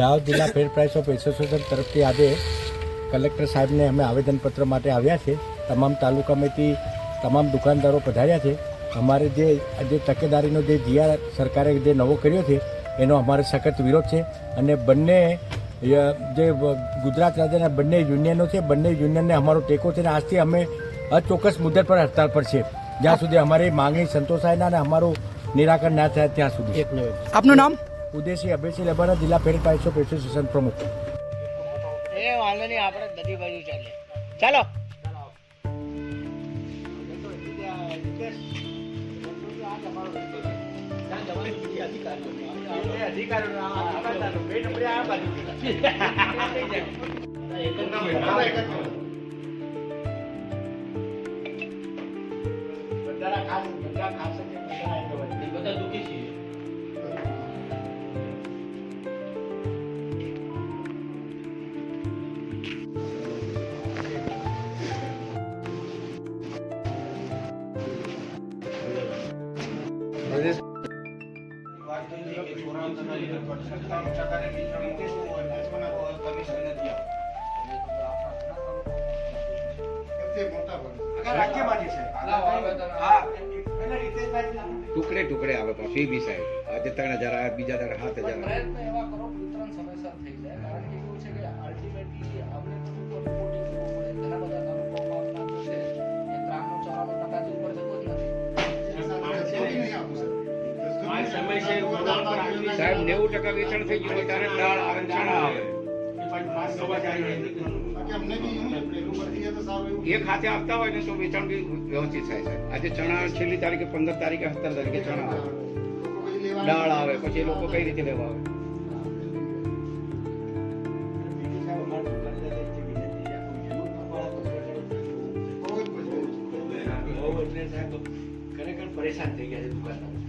દાહોદ જિલ્લા ફેર price of association તરફથી આજે કલેક્ટર સાહેબને અમે આવેદનપત્ર માટે આવ્યા છે. તમામ તાલુકામાંથી તમામ દુકાનદારો પધાર્યા છે. અમારે જે તકેદારીનો જે જીઆર સરકારે જે નવો કર્યો છે એનો અમારે સખત વિરોધ છે. અને બંને જે ગુજરાત રાજ્યના બંને યુનિયનો છે, બંને યુનિયનને અમારો ટેકો છે. અને આજથી અમે અચોક્કસ મુદ્દત પર હડતાળ પર છે, જ્યાં સુધી અમારી માંગણી સંતોષાય ના અને અમારું નિરાકરણ ના થાય ત્યાં સુધી. આપનું નામ? ઉદેશી અભયસિંહ લેબાના, જિલ્લા ફેર પ્રાઇસ ઓફ એસોસિએશન પ્રમુખ. વાંધો નહીં, આપણે બધી બાજુ ચાલે. બધા દુઃખી છીએ. ટુકડે ટુકડે આવે પછી બી સાહેબ આજે 3000 આવે, બીજા દર 7000 પ્રયત્ન એવા કરો વિતરણ સમયસર થઈ જાય. કારણ કે એવું છે કે અલ્ટિમેટલી આપણે રિપોર્ટિંગ કરવું પડે. ઘણા બધા તાલુકાઓમાં આપણા જે છે એ 93-94% ઉપર જતો જ નથી. સાહેબ 90% વેચાણ થઈ ગયું હોય ત્યારે દાળ આવે, ચણા આવે. એ ખાતે આપતા હોય ને તો વેચાણ બી વ્યવસ્થિત થાય છે. આજે ચણા છેલ્લી તારીખે 15 તારીખે 17 તારીખે ચણા આવે, દાળ આવે, પછી એ લોકો કઈ રીતે લેવા આવે? ખરેખર પરેશાન થઈ ગયા છે દુકાનદારો.